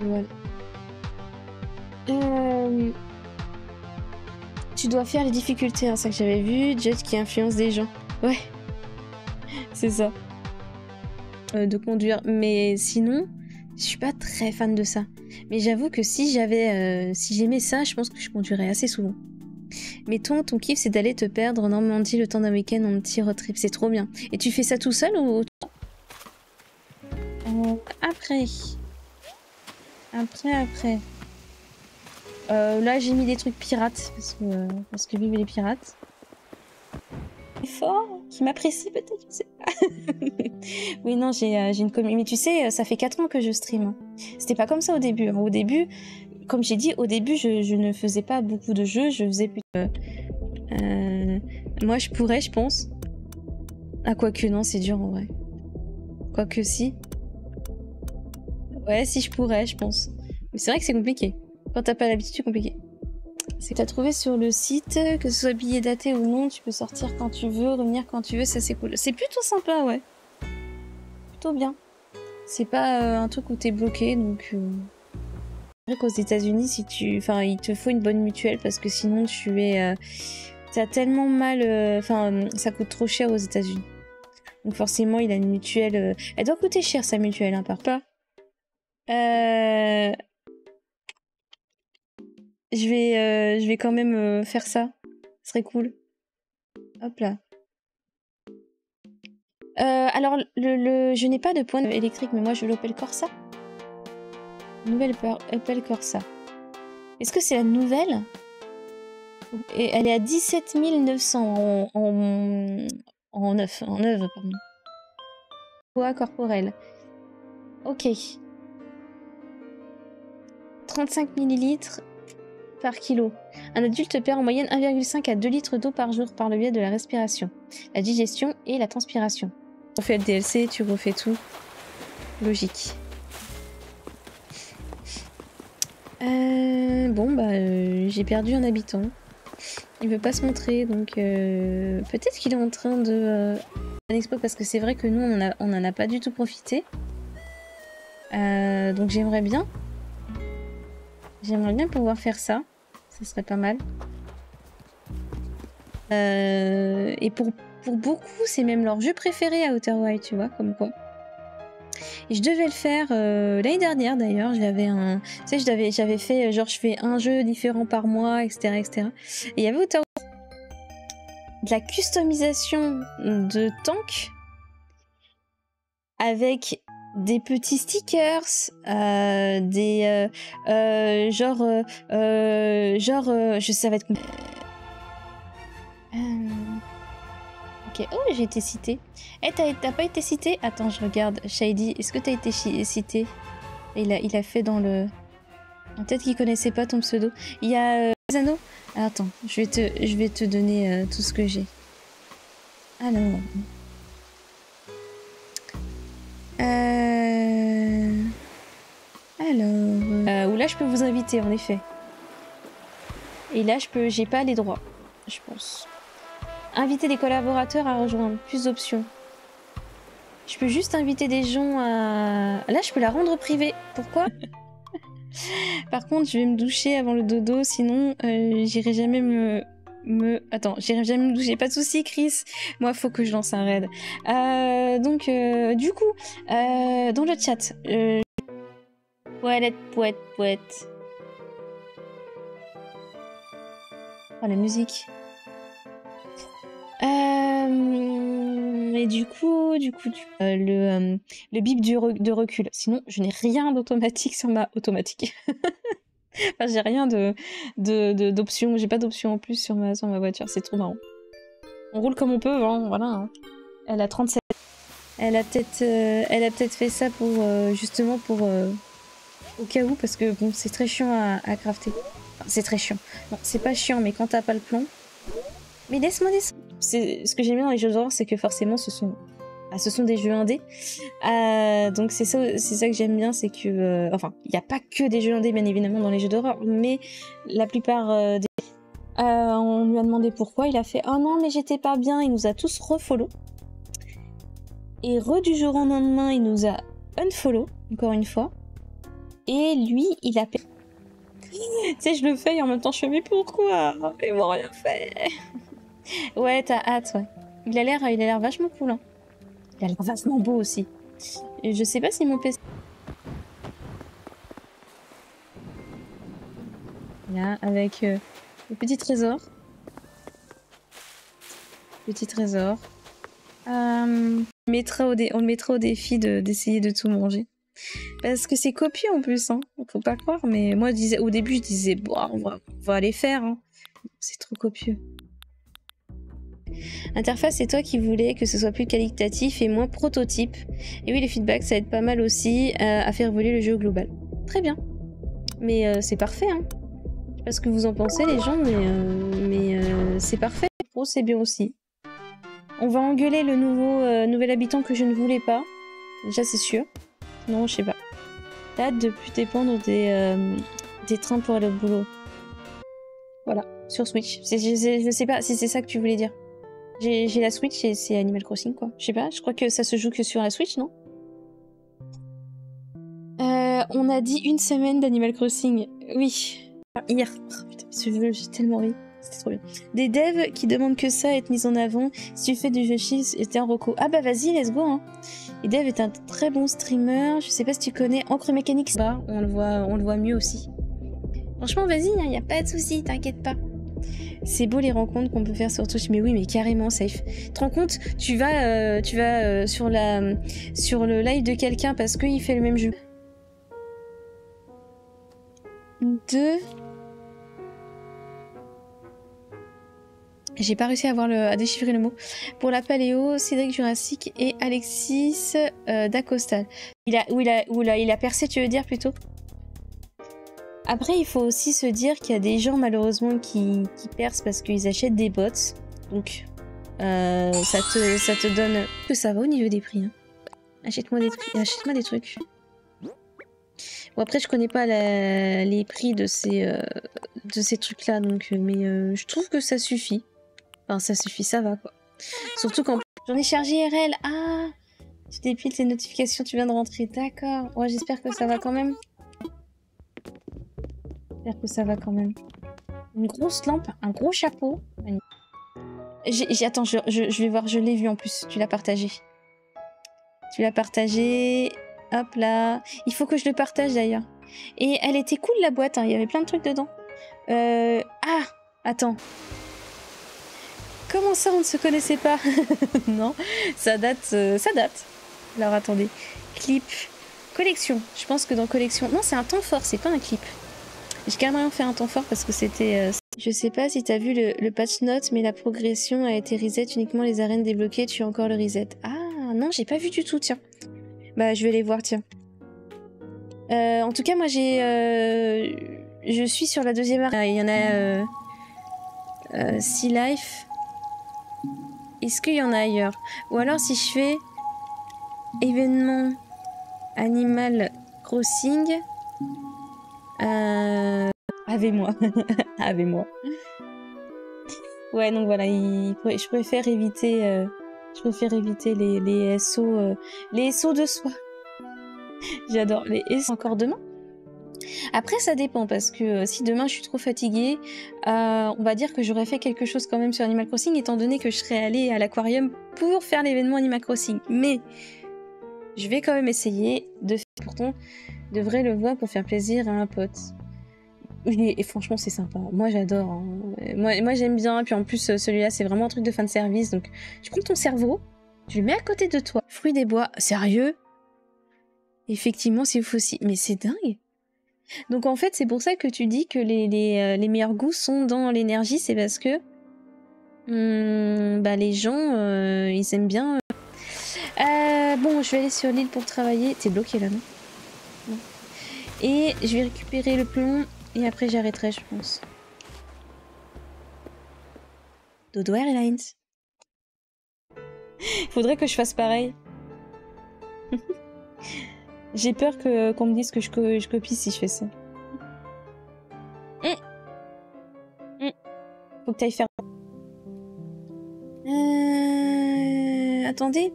Voilà. Tu dois faire les difficultés, hein, ça que j'avais vu. Judge qui influence des gens. Ouais, c'est ça. De conduire. Mais sinon, je suis pas très fan de ça. Mais j'avoue que si j'aimais ça, je pense que je conduirais assez souvent. Mais ton kiff, c'est d'aller te perdre en Normandie le temps d'un week-end en petit road trip. C'est trop bien. Et tu fais ça tout seul ou... Après. Là, j'ai mis des trucs pirates, parce que vive les pirates. Fort, qui m'apprécie peut-être, je sais pas. Oui, non, j'ai une communauté. Mais tu sais, ça fait 4 ans que je stream. C'était pas comme ça au début. Au début, comme j'ai dit, je ne faisais pas beaucoup de jeux, je faisais plutôt... moi, je pourrais, je pense. Ah, quoique, non, c'est dur en vrai. Quoique, si. Ouais, si je pourrais, je pense. Mais c'est vrai que c'est compliqué. Quand t'as pas l'habitude, c'est compliqué. C'est que t'as trouvé sur le site, que ce soit billet daté ou non, tu peux sortir quand tu veux, revenir quand tu veux, ça c'est cool. C'est plutôt sympa, ouais. Plutôt bien. C'est pas un truc où t'es bloqué, donc... C'est vrai qu'aux États-Unis, il te faut une bonne mutuelle parce que sinon t'as tellement mal... ça coûte trop cher aux États-Unis. Donc forcément, il a une mutuelle... Elle doit coûter cher, sa mutuelle, hein, par pas. Je vais quand même faire ça. Ce serait cool. Hop là. Alors, je n'ai pas de pointe électrique, mais moi, je veux l'Opel Corsa. Nouvelle Opel Corsa. Est-ce que c'est la nouvelle? Et elle est à 17 900 en neuf, pardon. Poids corporel. Ok. 35 ml par kilo. Un adulte perd en moyenne 1,5 à 2 litres d'eau par jour par le biais de la respiration, la digestion et la transpiration. Tu refais le DLC, tu refais tout. Logique. J'ai perdu un habitant. Il veut pas se montrer, donc peut-être qu'il est en train de... un expo, parce que c'est vrai que nous, on en a pas du tout profité. Donc j'aimerais bien pouvoir faire ça. Ça serait pas mal. Et pour beaucoup, c'est même leur jeu préféré à Outer Wilds, tu vois, comme quoi. Et je devais le faire l'année dernière d'ailleurs. J'avais fait genre je fais un jeu différent par mois, etc., etc. Et il y avait Outer Wilds, de la customisation de tanks avec des petits stickers, ça va être compliqué. Ok, oh, j'ai été cité. T'as pas été cité? Attends, je regarde. Shady, est-ce que t'as été cité? Il a fait dans le... Peut-être qu'il connaissait pas ton pseudo. Il y a Zano. Attends, je vais te donner tout ce que j'ai. Alors... où là, je peux vous inviter, en effet. Et là, j'ai pas les droits, je pense. Inviter des collaborateurs à rejoindre. Plus d'options. Je peux juste inviter des gens à... Là, je peux la rendre privée. Pourquoi? Par contre, je vais me doucher avant le dodo, sinon j'irai jamais Attends, j'irai jamais me doucher. Pas de soucis, Chris. Moi, faut que je lance un raid. Du coup, dans le chat... Pouette. Oh, la musique. Et du coup, le bip de recul. Sinon, je n'ai rien d'automatique sur ma automatique. Enfin, j'ai rien d'option. J'ai pas d'option en plus sur ma voiture. C'est trop marrant. On roule comme on peut, hein, voilà. Hein. Elle a 37. Elle a peut-être fait ça pour justement pour au cas où, parce que bon, c'est très chiant à crafter. Enfin, c'est très chiant. Non, c'est pas chiant, mais quand t'as pas le plan. Mais laisse-moi descendre. Ce que j'aime bien dans les jeux d'horreur, c'est que forcément ce sont des jeux indés. Donc c'est ça que j'aime bien, c'est que... enfin, il n'y a pas que des jeux indés, bien évidemment, dans les jeux d'horreur, mais la plupart des... on lui a demandé pourquoi, il a fait « Oh non, mais j'étais pas bien », il nous a tous refollow. Et du jour au lendemain, il nous a unfollow, encore une fois. Et lui, il a... Tu sais, je le fais et en même temps, je fais, mais pourquoi? Ils m'ont rien fait. Ouais, t'as hâte, ouais. Il a l'air vachement cool, hein. Il a l'air vachement beau aussi. Et je sais pas si mon PC... Là, avec le petit trésor. Petit trésor. On le mettra au défi d'essayer de tout manger. Parce que c'est copieux en plus, hein. Faut pas croire, mais moi au début je disais, bon, on va aller faire, hein. C'est trop copieux. Interface, c'est toi qui voulais que ce soit plus qualitatif et moins prototype. Et oui, les feedbacks, ça aide pas mal aussi à faire évoluer le jeu au global. Très bien. Mais c'est parfait, hein. Je sais pas ce que vous en pensez, les gens, mais c'est parfait. Pro, c'est bien aussi. On va engueuler le nouvel habitant que je ne voulais pas. Déjà, c'est sûr. Non, je sais pas. J'ai hâte de plus dépendre des trains pour aller au boulot. Voilà, sur Switch. Je sais pas si c'est ça que tu voulais dire. J'ai la Switch et c'est Animal Crossing, quoi. Je sais pas, je crois que ça se joue que sur la Switch, non? On a dit une semaine d'Animal Crossing. Oui. Hier. Oh, putain, ce jeu, j'ai tellement ri. C'était trop bien. Des devs qui demandent que ça, être mis en avant. Si tu fais du jeu chill, c'était un reco. Ah bah vas-y, let's go, hein. Et Dev est un très bon streamer. Je sais pas si tu connais Encre Mécanique. Bah, on le voit mieux aussi. Franchement, vas-y, hein, y a pas de souci, t'inquiète pas. C'est beau les rencontres qu'on peut faire sur Twitch, mais oui, mais carrément safe. Tu te rends compte, tu vas sur le live de quelqu'un parce qu'il fait le même jeu. 2. J'ai pas réussi à déchiffrer le mot. Pour la paléo, Cédric Jurassic et Alexis Dacostal. Il a percé, tu veux dire plutôt? Après, il faut aussi se dire qu'il y a des gens malheureusement qui percent parce qu'ils achètent des bots. Donc, ça te donne... Que ça va au niveau des prix. Hein. Achète-moi des trucs. Bon, après, je connais pas les prix de ces trucs-là. Donc, mais je trouve que ça suffit. Enfin, ça suffit, ça va, quoi. Surtout quand... J'en ai chargé RL. Ah, tu dépiles tes notifications, tu viens de rentrer. D'accord. Ouais, j'espère que ça va quand même. J'espère que ça va quand même. Une grosse lampe, un gros chapeau. Attends, je vais voir, je l'ai vu en plus. Tu l'as partagé. Tu l'as partagé. Hop là. Il faut que je le partage d'ailleurs. Et elle était cool la boîte, hein. Il y avait plein de trucs dedans. Ah, attends. Comment ça, on ne se connaissait pas? Non, ça date. Alors attendez. Clip. Collection. Je pense que dans collection... Non, c'est un temps fort, c'est pas un clip. J'ai carrément fait un temps fort parce que c'était... Je sais pas si t'as vu le patch note, mais la progression a été reset, uniquement les arènes débloquées, tu as encore le reset. Ah non, j'ai pas vu du tout, tiens. Bah, je vais les voir, tiens. En tout cas, moi, je suis sur la deuxième arène. Il y en a... Sea Life. Est-ce qu'il y en a ailleurs? Ou alors, si je fais... Événement... Animal Crossing... Avec-moi. Avec-moi. Ouais, donc voilà, je préfère éviter, les SO, les SO de soi. J'adore les SO. Encore demain. Après, ça dépend parce que si demain je suis trop fatiguée, on va dire que j'aurais fait quelque chose quand même sur Animal Crossing, étant donné que je serais allée à l'aquarium pour faire l'événement Animal Crossing. Mais je vais quand même essayer de faire. Pourtant, je devrais le voir pour faire plaisir à un pote. Et franchement, c'est sympa. Moi, j'adore. Hein. Moi j'aime bien. Et puis en plus, celui-là, c'est vraiment un truc de fan service. Donc, je prends ton cerveau, je le mets à côté de toi. Fruits des bois. Sérieux? Effectivement, c'est ouf aussi. Mais c'est dingue. Donc, en fait, c'est pour ça que tu dis que les meilleurs goûts sont dans l'énergie. C'est parce que bah, les gens, ils aiment bien. Bon, je vais aller sur l'île pour travailler. T'es bloqué là, non? Et je vais récupérer le plomb. Et après, j'arrêterai, je pense. Dodo Airlines. Faudrait que je fasse pareil. J'ai peur qu'on me dise que je copie si je fais ça. Faut que t'ailles faire... Attendez.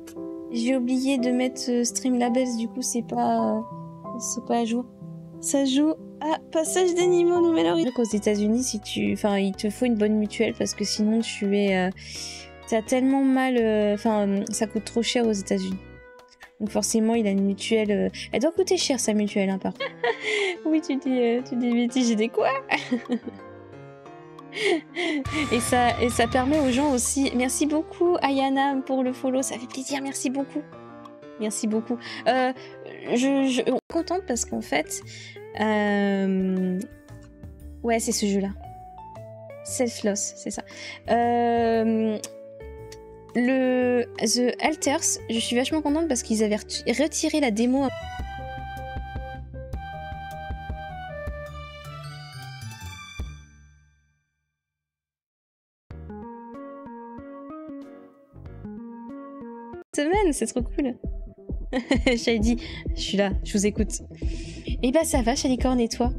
J'ai oublié de mettre Streamlabs, du coup, c'est pas à jour. Ça joue à Passage d'animaux Nouvelle-Orléans. Aux États-Unis, si tu, enfin, il te faut une bonne mutuelle parce que sinon tu es, t'as tellement mal, enfin, ça coûte trop cher aux États-Unis. Donc forcément, il a une mutuelle. Elle doit coûter cher sa mutuelle, hein, par contre. Oui, tu dis Betty, j'ai des quoi? et ça permet aux gens aussi. Merci beaucoup, Ayana, pour le follow. Ça fait plaisir. Merci beaucoup. Merci beaucoup. Je suis contente parce qu'en fait, ouais, c'est ce jeu-là. Self-Loss, c'est ça. The Alters, je suis vachement contente parce qu'ils avaient retiré la démo. Semaine, c'est trop cool. J'avais dit, je suis là, je vous écoute. Et bah ça va, Chalicorne, et toi?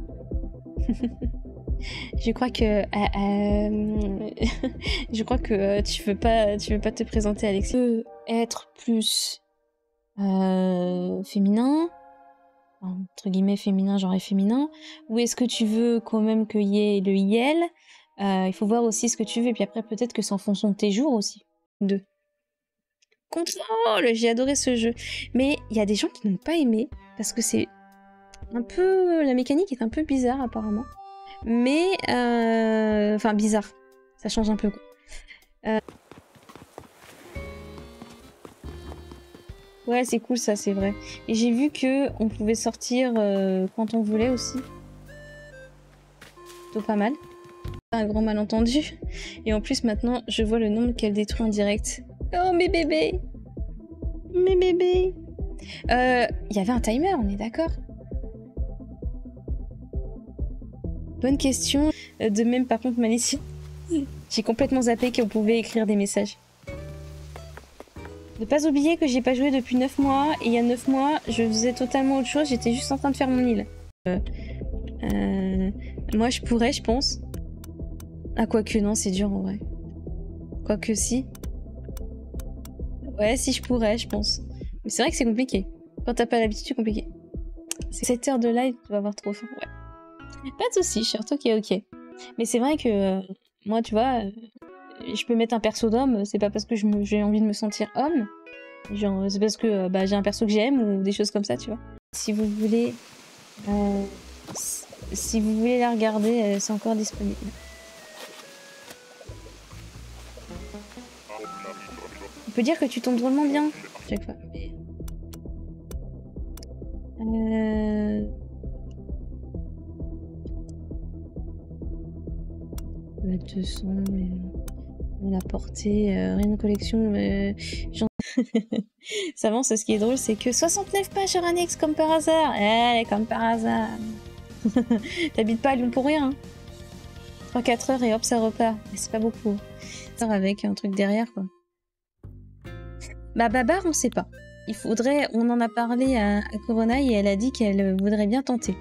Je crois que je crois que tu veux pas te présenter, Alexis. Être plus féminin, entre guillemets féminin, genre et féminin, ou est-ce que tu veux quand même qu'il y ait le IL? Il faut voir aussi ce que tu veux, et puis après peut-être que c'est en fonction de tes jours aussi. Deux. Contrôle, j'ai adoré ce jeu, mais il y a des gens qui n'ont pas aimé parce que c'est un peu, la mécanique est un peu bizarre apparemment. Mais, enfin bizarre, ça change un peu quoi. Ouais, c'est cool ça, c'est vrai. Et j'ai vu que on pouvait sortir quand on voulait aussi. Plutôt pas mal. Un grand malentendu. Et en plus maintenant, je vois le nombre qu'elle détruit en direct. Oh mes bébés, mes bébés. Il y avait un timer, on est d'accord? Bonne question. De même, par contre, Malicia, j'ai complètement zappé qu'on pouvait écrire des messages. Ne pas oublier que j'ai pas joué depuis 9 mois, et il y a 9 mois, je faisais totalement autre chose, j'étais juste en train de faire mon île. Moi, je pourrais, je pense. Ah, quoique, non, c'est dur en vrai. Quoique, si. Ouais, si je pourrais, je pense. Mais c'est vrai que c'est compliqué. Quand t'as pas l'habitude, c'est compliqué. 7 heures de live, tu vas avoir trop faim, ouais. Pas de soucis, Shirt, ok. Mais c'est vrai que moi, tu vois, je peux mettre un perso d'homme, c'est pas parce que j'ai envie de me sentir homme, genre c'est parce que j'ai un perso que j'aime ou des choses comme ça, tu vois. Si vous voulez la regarder, c'est encore disponible. On peut dire que tu tombes drôlement bien chaque fois. La 200, la portée, rien de collection, ça avance, ce qui est drôle, c'est que 69 pages sur Annex, comme par hasard. Comme par hasard. T'habites pas à Lyon pour rien. 3-4 heures et hop, ça repart. Mais c'est pas beaucoup. Avec un truc derrière, quoi. Babar, on sait pas. Il faudrait... On en a parlé à Corona et elle a dit qu'elle voudrait bien tenter.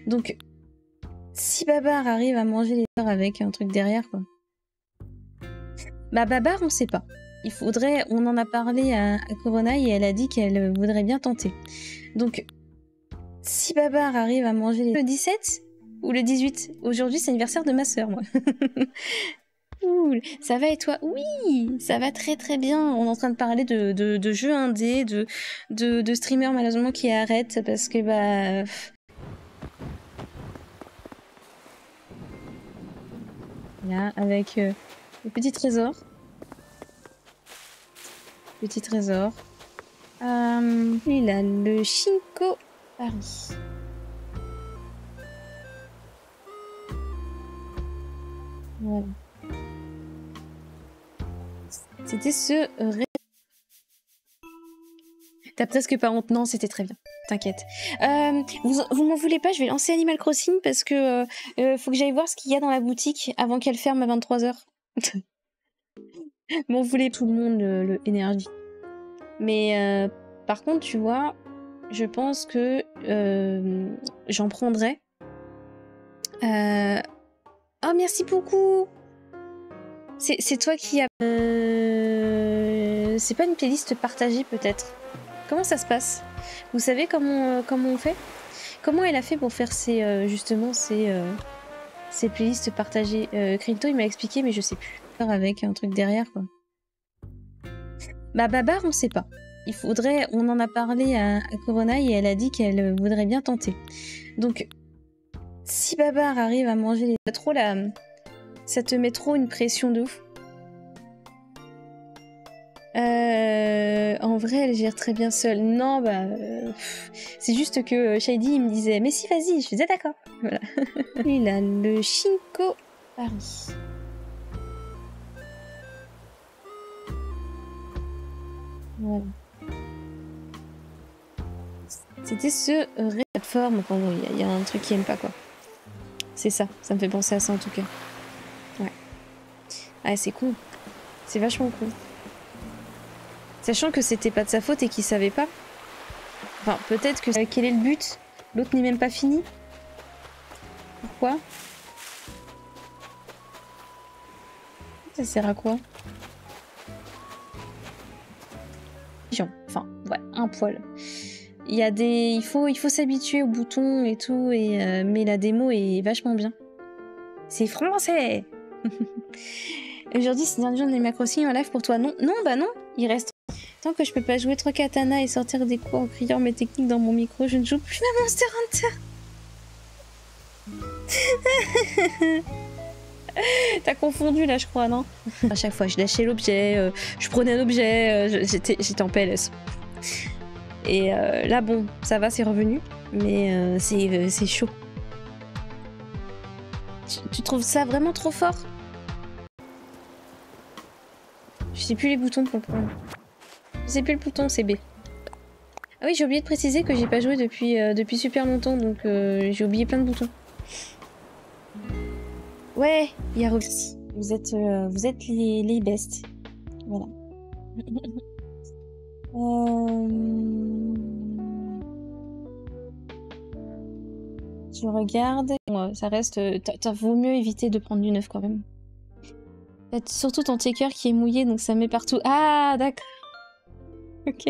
Donc, si Babar arrive à manger les heures avec un truc derrière, quoi. Babar, on sait pas. Il faudrait... On en a parlé à Corona et elle a dit qu'elle voudrait bien tenter. Donc, si Babar arrive à manger les... Le 17 ou le 18? Aujourd'hui, c'est l'anniversaire de ma sœur, moi. Cool. Ça va et toi? Oui, ça va très très bien. On est en train de parler de jeux indés, de streamers malheureusement qui arrêtent parce que là, avec le petit trésor. Petit trésor. Il a le Shinko Paris. Voilà. C'était ce... T'as presque pas honte. Non, c'était très bien. T'inquiète. Vous m'en voulez pas, je vais lancer Animal Crossing parce que faut que j'aille voir ce qu'il y a dans la boutique avant qu'elle ferme à 23h. M'en voulez tout le monde le énergie. Mais par contre, tu vois, je pense que j'en prendrai. Oh, merci beaucoup. C'est toi qui a... C'est pas une playlist partagée peut-être? Comment ça se passe? Vous savez comment on fait? Comment elle a fait pour faire justement ces playlists partagées? Crypto, il m'a expliqué, mais je sais plus. Avec un truc derrière, quoi. Bah, Babar, on sait pas. On en a parlé à Corona et elle a dit qu'elle voudrait bien tenter. Donc, si Babar arrive à manger les... trop là, ça te met trop une pression de ouf. En vrai, elle gère très bien seule. Non, bah... c'est juste que Shady, il me disait « Mais si, vas-y !» Je faisais « D'accord !» Voilà. Il a le Shinko Paris. Voilà. C'était ce plateforme. Enfin bon, il y a un truc qui aime pas, quoi. C'est ça. Ça me fait penser à ça, en tout cas. Ouais. Ah, c'est con. C'est vachement con. Sachant que c'était pas de sa faute et qu'il savait pas. Enfin, peut-être que... quel est le but? L'autre n'est même pas fini. Pourquoi? Ça sert à quoi? Enfin, ouais, un poil. Il y a des... Il faut s'habituer aux boutons et tout, mais la démo est vachement bien. C'est français. Aujourd'hui, c'est un jour d'Animal Crossing en live pour toi. Non, non, bah non, il reste... Tant que je peux pas jouer 3 katanas et sortir des coups en criant mes techniques dans mon micro, je ne joue plus à Monster Hunter. T'as confondu là, je crois, non? À chaque fois, je lâchais l'objet, je prenais un objet, j'étais en PLS. Et là, bon, ça va, c'est revenu, mais c'est chaud. Tu trouves ça vraiment trop fort? Je sais plus les boutons pour le prendre. Je sais plus le bouton, c'est B. Ah oui, j'ai oublié de préciser que j'ai pas joué depuis super longtemps, donc j'ai oublié plein de boutons. Ouais, il y a Roxy. Vous êtes les bestes. Voilà. Je regarde. Bon, ça reste... vaut mieux éviter de prendre du neuf quand même. Surtout ton checker qui est mouillé, donc ça met partout. Ah, d'accord. Ok.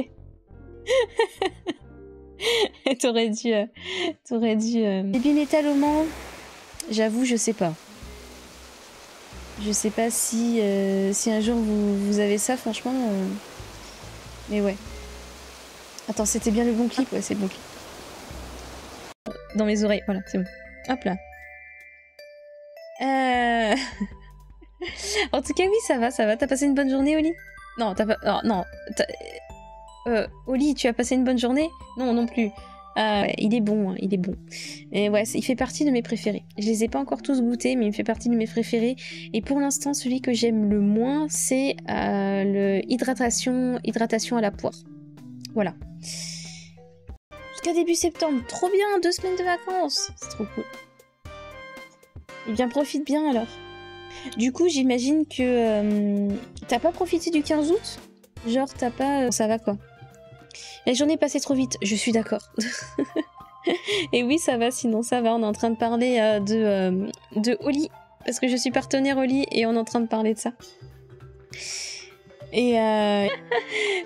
T'aurais dû... Baby Metal au Mans, j'avoue, je sais pas. Je sais pas si un jour vous avez ça, franchement. Mais ouais. Attends, c'était bien le bon clip? Ouais, c'est le bon clip. Dans mes oreilles, voilà, c'est bon. Hop là. En tout cas, oui, ça va, ça va. T'as passé une bonne journée, Oli? Non, t'as pas... Oh, non. Oli, tu as passé une bonne journée? Non, non plus. Ouais, il est bon, hein, il est bon. Et ouais, il fait partie de mes préférés. Je les ai pas encore tous goûtés, mais il fait partie de mes préférés. Et pour l'instant, celui que j'aime le moins, c'est le hydratation à la poire. Voilà. Jusqu'à début septembre, trop bien, 2 semaines de vacances. C'est trop cool. Eh bien, profite bien alors. Du coup, j'imagine que t'as pas profité du 15 août? Genre, t'as pas... ça va quoi? La journée est passée trop vite, je suis d'accord. Et oui, ça va, sinon ça va. On est en train de parler de Oli, parce que je suis partenaire Oli et on est en train de parler de ça. Et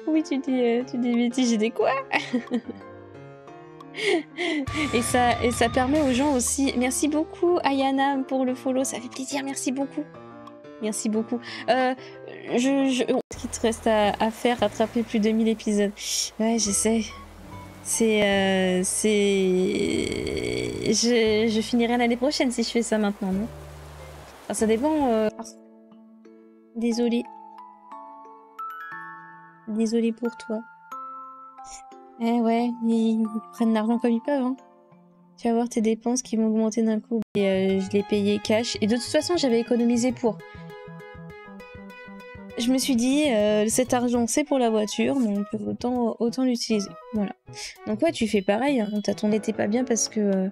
oui, tu dis Betty, j'ai des quoi? et ça permet aux gens aussi... Merci beaucoup Ayana pour le follow, ça fait plaisir, merci beaucoup. Merci beaucoup. Ce qu'il te reste à faire, rattraper plus de 1000 épisodes. Ouais, j'essaie. Je finirai l'année prochaine si je fais ça maintenant, non? Enfin, ça dépend. Désolée. Désolée pour toi. Eh ouais, ils prennent l'argent comme ils peuvent, hein. Tu vas voir tes dépenses qui vont augmenter d'un coup. Et je l'ai payé cash. Et de toute façon, j'avais économisé pour... Je me suis dit, cet argent c'est pour la voiture, donc autant l'utiliser. Voilà. Donc ouais, tu fais pareil, hein. Ton n'était pas bien parce que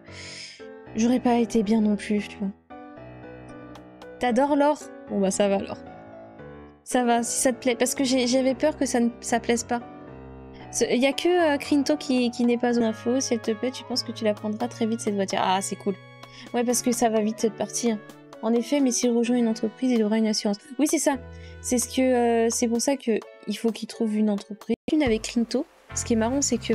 j'aurais pas été bien non plus, tu vois. T'adores l'or? Bon bah ça va alors. Ça va, si ça te plaît. Parce que j'avais peur que ça plaise pas. Il y a que Crinto qui n'est pas aux infos. Si elle te plaît, tu penses que tu la prendras très vite cette voiture. Ah, c'est cool. Ouais, parce que ça va vite cette partie. En effet, mais s'il rejoint une entreprise, il aura une assurance. Oui, c'est ça. C'est pour ça que il faut qu'il trouve une entreprise. Une avec Crinto. Ce qui est marrant, c'est que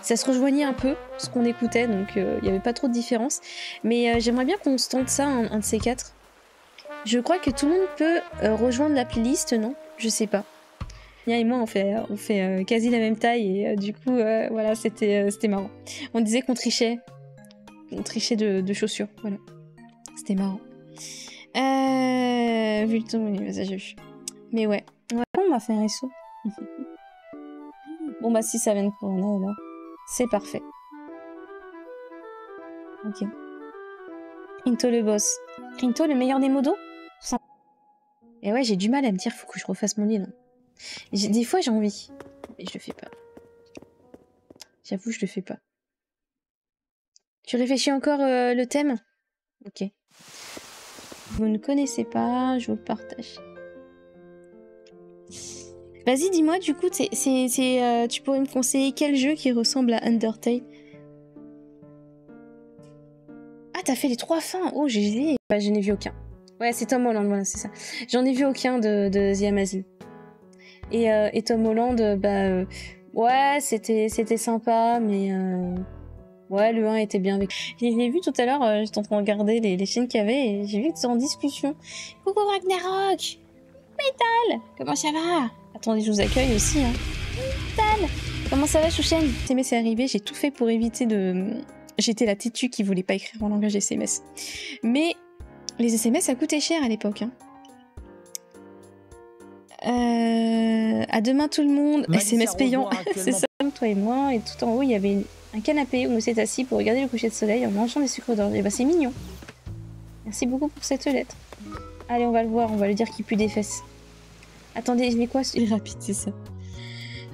ça se rejoignait un peu, ce qu'on écoutait, donc il n'y avait pas trop de différence. Mais j'aimerais bien qu'on se tente ça, un de ces quatre. Je crois que tout le monde peut rejoindre la playlist, non? Je sais pas. Mia et moi, on fait quasi la même taille, et du coup, voilà, c'était marrant. On disait qu'on trichait. On trichait de chaussures, voilà. C'était marrant. Vu le temps, oui, ça j'ai vu. Mais ouais. On m'a fait un réseau. Bon bah si ça vient de Corona, alors c'est parfait. Ok. Rinto le boss. Rinto le meilleur des modos? Et ouais, j'ai du mal à me dire, faut que je refasse mon livre. Des fois j'ai envie, mais je le fais pas. J'avoue, je le fais pas. Tu réfléchis encore le thème? Ok. Vous ne connaissez pas, je vous le partage. Vas-y, dis-moi, du coup, tu pourrais me conseiller quel jeu qui ressemble à Undertale? Ah, t'as fait les 3 fins? Oh, GG. Bah, je n'ai vu aucun. Ouais, c'est Tom Holland, voilà, c'est ça. J'en ai vu aucun de The Amazing. Et Tom Holland, ouais, c'était sympa, mais... Ouais, le 1 était bien avec. J'ai vu tout à l'heure, j'étais en train de regarder les chaînes qu'il y avait, et j'ai vu que c'était en discussion. Coucou Ragnarok! Metal! Comment ça va? Attendez, je vous accueille aussi, hein. Metal! Comment ça va, Chouchen? SMS est arrivé, j'ai tout fait pour éviter de... J'étais la têtue qui voulait pas écrire en langage SMS. Mais les SMS, ça coûtait cher à l'époque, hein. À demain tout le monde, SMS payant, c'est ça, toi et moi, et tout en haut, il y avait un canapé où on s'est assis pour regarder le coucher de soleil en mangeant des sucres d'orge. Et bah c'est mignon. Merci beaucoup pour cette lettre. Allez, on va le voir, on va lui dire qu'il pue des fesses. Attendez, je mets quoi? Il est rapide, c'est ça.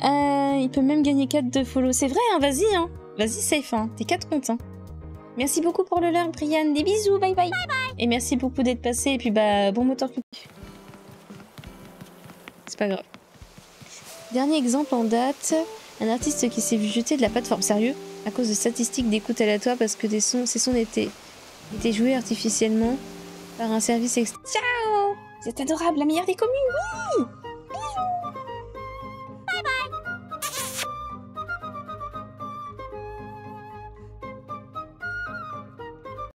Il peut même gagner 4 de follow. C'est vrai, hein, vas-y, hein. Vas-y, safe, hein. T'es 4 comptes, hein. Merci beaucoup pour le leurre, Brian. Des bisous, bye bye. Bye bye. Et merci beaucoup d'être passé, et puis bon moteur clip. C'est pas grave. Dernier exemple en date, un artiste qui s'est vu jeter de la plateforme, sérieux, à cause de statistiques d'écoute aléatoire parce que ces sons étaient joués artificiellement par un service externe. Ciao! Vous êtes adorable, la meilleure des communes, oui! Bisous! Bye bye!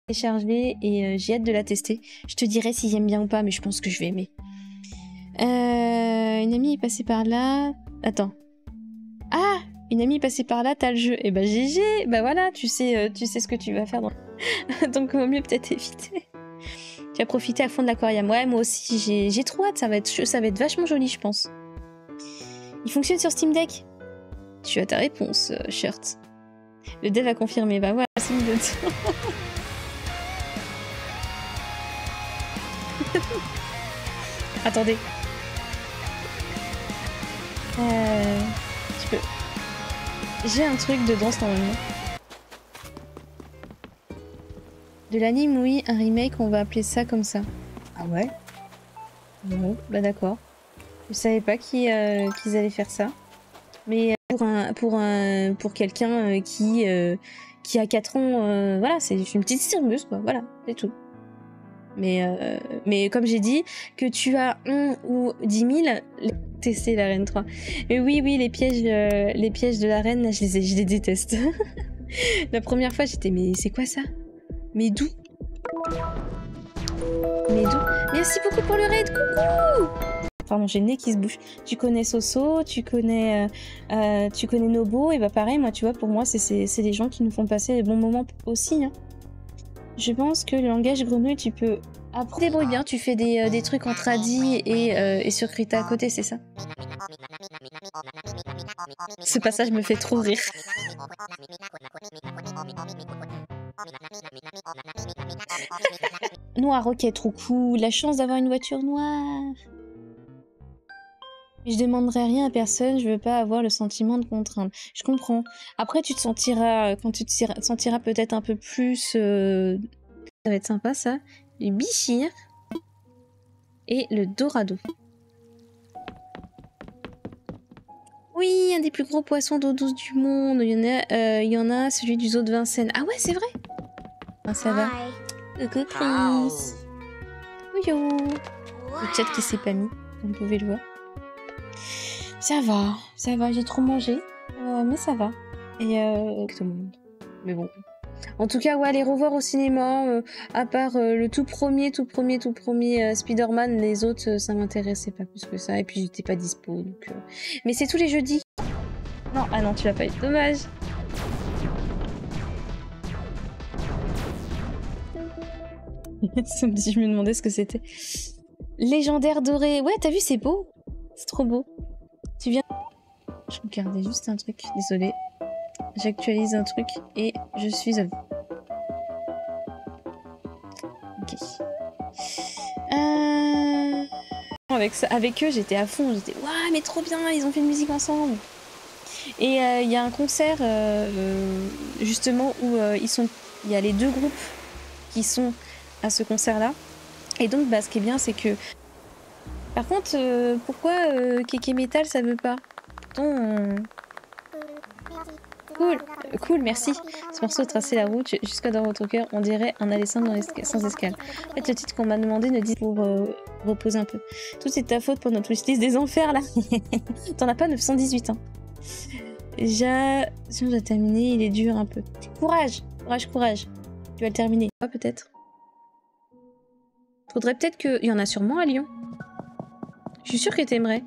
Téléchargée et j'ai hâte de la tester. Je te dirai si j'aime bien ou pas, mais je pense que je vais aimer. Une amie est passée par là. Attends. Ah! Une amie est passée par là, t'as le jeu. Et bah GG! Bah voilà, tu sais ce que tu vas faire. Donc vaut mieux peut-être éviter. Tu as profité à fond de l'aquarium. Ouais, moi aussi, j'ai trop hâte. Ça va être vachement joli, je pense. Il fonctionne sur Steam Deck? Tu as ta réponse, Shirt. Le dev a confirmé. Bah voilà, c'est une note. Attendez. Tu peux... J'ai un truc de danse normalement. De l'anime, oui, un remake, on va appeler ça comme ça. Ah ouais? Bon, bah d'accord. Je savais pas qu'ils allaient faire ça. Mais pour quelqu'un qui a 4 ans, voilà, c'est une petite sirmeuse, quoi, voilà, c'est tout. Mais comme j'ai dit, que tu as 1 ou 10 000, tester la reine 3. Et oui, les pièges de la reine, je les déteste. La première fois, j'étais, mais c'est quoi ça? Mais d'où? Merci beaucoup pour le raid, coucou! Pardon, j'ai le nez qui se bouge. Tu connais Soso, tu connais Nobo, et bah pareil, moi, tu vois, pour moi, c'est des gens qui nous font passer des bons moments aussi, hein. Je pense que le langage grenouille, tu peux apprendre. Débrouille bien, tu fais des trucs en tradi et sur Krita à côté, c'est ça? Ce passage me fait trop rire. Noir, ok, trop cool. La chance d'avoir une voiture noire. Je demanderai rien à personne, je veux pas avoir le sentiment de contrainte. Je comprends. Après, tu te sentiras, quand tu te sentiras peut-être un peu plus... Ça va être sympa, ça. Le bichir et le dorado. Oui, un des plus gros poissons d'eau douce du monde. Il y en a celui du zoo de Vincennes. Ah ouais, c'est vrai? Ah, ça va. Coucou Chris. Ouyo. Le chat qui s'est pas mis, vous pouvez le voir. Ça va, j'ai trop mangé. mais ça va. Et tout le monde. Mais bon. En tout cas, ouais, aller revoir au cinéma, à part le tout premier Spider-Man, les autres, ça m'intéressait pas plus que ça. Et puis j'étais pas dispo, donc... Mais c'est tous les jeudis. Non, ah non, tu l'as pas eu. Dommage. Je me demandais ce que c'était. Légendaire doré. Ouais, t'as vu, c'est beau. C'est trop beau. Tu viens... Je regardais juste un truc, désolée. J'actualise un truc et je suis à vous. Ok. Avec eux, j'étais à fond. J'étais waouh, mais trop bien, ils ont fait une musique ensemble. Et il y a un concert justement où il y a les deux groupes qui sont à ce concert-là. Et donc, bah, ce qui est bien, c'est que... Par contre, pourquoi Keke Metal, ça veut pas? Pourtant... Cool, merci. Ce morceau a tracé la route jusqu'à dans votre cœur. On dirait un aller simple sans escale. En fait, le titre qu'on m'a demandé ne dit pour reposer un peu. Tout c'est ta faute pour notre wishlist des enfers, là. T'en as pas 918, hein. Si on doit terminer, il est dur un peu. Courage. Tu vas le terminer. Ah, peut-être. Faudrait peut-être que... Il y en a sûrement à Lyon. Je suis sûre que t'aimerais.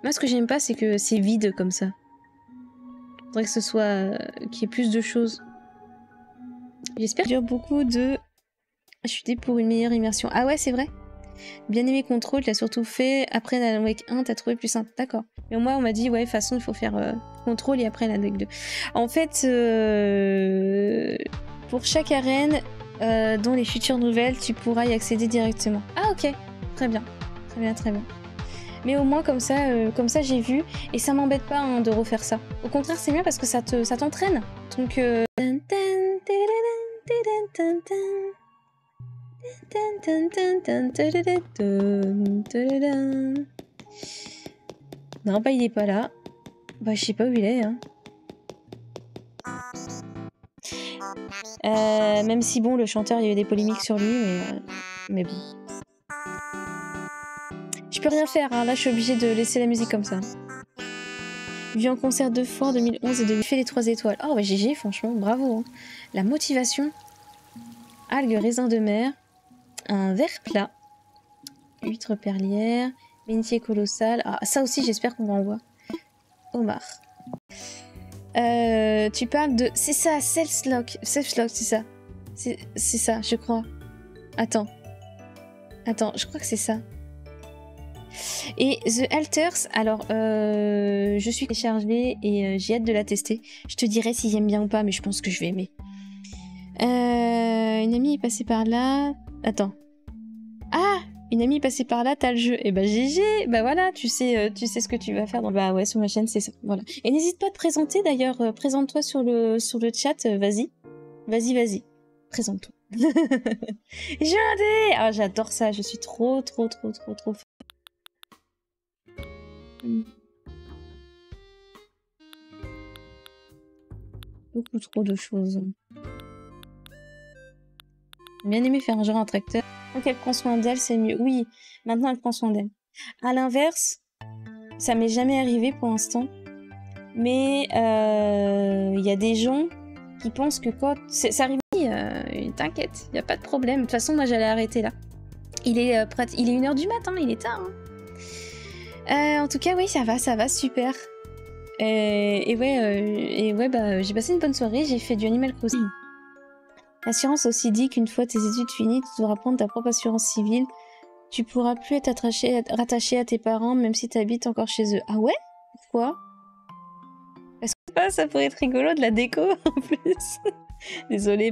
Moi, ce que j'aime pas, c'est que c'est vide comme ça. Faudrait que ce soit... qu'il y ait plus de choses. J'espère qu'il y a beaucoup de... chuter pour une meilleure immersion. Ah ouais, c'est vrai. Bien aimé Control, tu l'as surtout fait après la Wake 1, t'as trouvé plus simple. D'accord. Mais moi, on m'a dit, ouais, de toute façon, il faut faire Control et après la Wake 2. En fait, pour chaque arène, dans les futures nouvelles, tu pourras y accéder directement. Ah ok, très bien. Mais au moins comme ça j'ai vu et ça m'embête pas hein, de refaire ça. Au contraire c'est bien parce que ça t'entraîne. Donc non bah il est pas là. Bah je sais pas où il est hein. Même si bon le chanteur il y a eu des polémiques sur lui mais bon. Je peux rien faire, hein. Là je suis obligée de laisser la musique comme ça. Vu en concert 2 fois en 2011 et de fait les 3 étoiles. Oh bah GG franchement, bravo. Hein. La motivation. Algues, raisin de mer. Un verre plat. Huître perlière. Métier colossal. Ah ça aussi j'espère qu'on m'envoie. Homard. Tu parles de... C'est ça, Self-Lock, c'est ça. C'est ça, je crois. Attends, je crois que c'est ça. Et The Alters, alors je suis téléchargée et j'ai hâte de la tester. Je te dirai si j'aime bien ou pas, mais je pense que je vais aimer. Une amie est passée par là. Attends. Ah, une amie est passée par là, t'as le jeu. Et bah GG, bah voilà, tu sais ce que tu vas faire. Donc, bah ouais, sur ma chaîne, c'est ça. Voilà. Et n'hésite pas à te présenter d'ailleurs. Présente-toi sur le chat. Vas-y. Présente-toi. Ah, j'adore ça. Je suis trop fan. Beaucoup trop de choses. Bien aimé faire un genre un tracteur. Donc elle prend soin d'elle, c'est mieux. Oui, maintenant elle prend soin d'elle. À l'inverse, ça m'est jamais arrivé pour l'instant. Mais y a des gens qui pensent que quand... Ça arrive, t'inquiète, y a pas de problème. De toute façon, moi j'allais arrêter là. Il est 1h du matin, il est tard. Hein. En tout cas, oui, ça va, super. Et ouais, bah, j'ai passé une bonne soirée, j'ai fait du Animal Crossing. L'assurance aussi dit qu'une fois tes études finies, tu devras prendre ta propre assurance civile. Tu pourras plus être rattaché à tes parents, même si tu habites encore chez eux. Ah ouais? Pourquoi? Parce que ça pourrait être rigolo de la déco en plus. Désolée.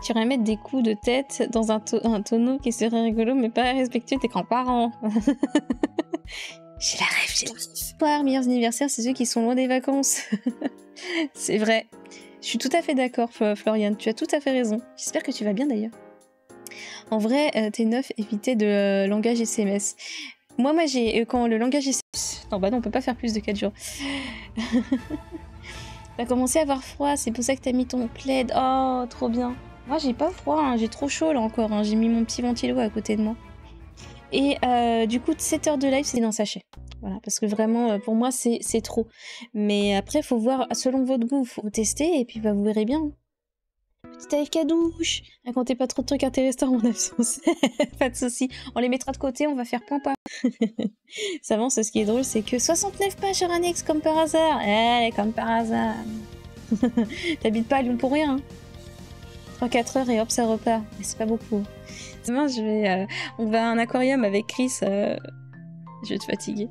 Tu pourrais mettre des coups de tête dans un tonneau qui serait rigolo, mais pas respectueux de tes grands-parents. J'ai la rêve. Meilleurs anniversaires, c'est ceux qui sont loin des vacances. C'est vrai. Je suis tout à fait d'accord, Florian. Tu as tout à fait raison. J'espère que tu vas bien d'ailleurs. En vrai, t'es neuf, évitez de langage SMS. Moi, j'ai quand le langage SMS... Non, bah non, on peut pas faire plus de 4 jours. T'as commencé à avoir froid, c'est pour ça que t'as mis ton plaid. Oh, trop bien. Moi, j'ai pas froid, hein. J'ai trop chaud là encore. Hein. J'ai mis mon petit ventilo à côté de moi. Et du coup, 7 heures de live, c'est dans sachet. Voilà, parce que vraiment, pour moi, c'est trop. Mais après, il faut voir, selon votre goût, il faut tester, et puis bah, vous verrez bien. Petite AFK douche. Racontez pas trop de trucs intéressants en absence. Pas de soucis. On les mettra de côté, on va faire point. Ça avance, ce qui est drôle, c'est que 69 pages sur Annex, comme par hasard. Eh, comme par hasard. T'habites pas à Lyon pour rien. 3-4 heures et hop, ça repart. Mais c'est pas beaucoup. Demain, on va à un aquarium avec Chris. Je vais te fatiguer.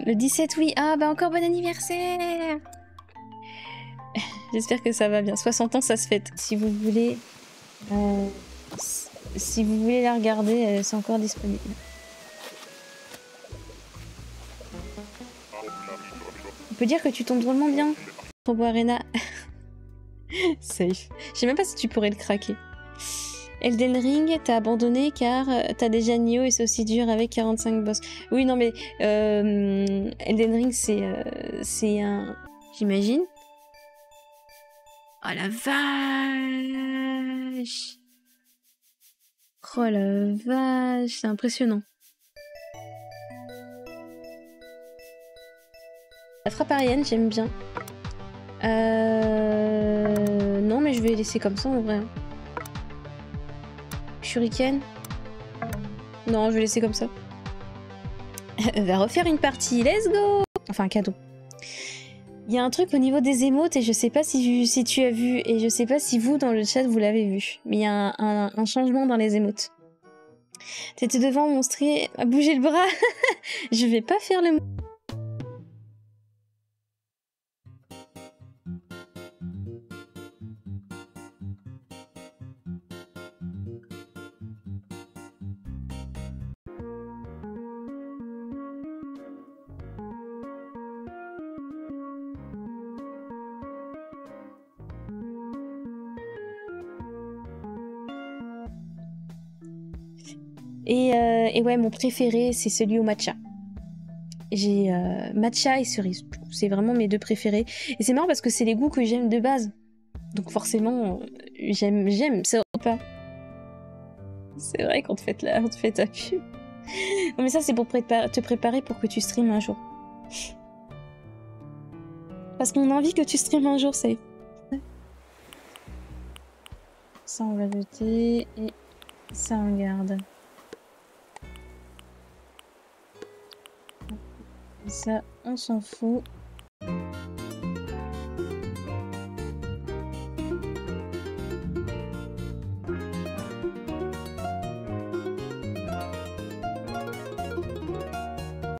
Le 17, oui. Ah, bah encore bon anniversaire. J'espère que ça va bien. 60 ans, ça se fête. Si vous voulez... si vous voulez la regarder, c'est encore disponible. On peut dire que tu tombes drôlement bien. Robo Arena. Safe. Je sais même pas si tu pourrais le craquer. Elden Ring, t'as abandonné car t'as déjà Nioh et c'est aussi dur avec 45 boss. Oui, non mais Elden Ring, c'est un... J'imagine. Oh la vache! Oh la vache, c'est impressionnant. La frappe arienne, j'aime bien. Non, mais je vais laisser comme ça en vrai. Shuriken. Non, je vais laisser comme ça. Va refaire une partie, let's go! Enfin, un cadeau. Il y a un truc au niveau des émotes et je sais pas si tu as vu et je sais pas si vous dans le chat vous l'avez vu. Mais il y a un changement dans les émotes. T'étais devant mon stream à bouger le bras. Je vais pas faire le... Et ouais, mon préféré, c'est celui au matcha. J'ai matcha et cerise. C'est vraiment mes deux préférés. Et c'est marrant parce que c'est les goûts que j'aime de base. Donc forcément, j'aime ça pas. C'est vrai qu'on te fait ta pub. Non mais ça, c'est pour te préparer pour que tu streames un jour. Parce qu'on a envie que tu streames un jour, c'est... Ça, on va jeter et ça, on garde. Ça, on s'en fout.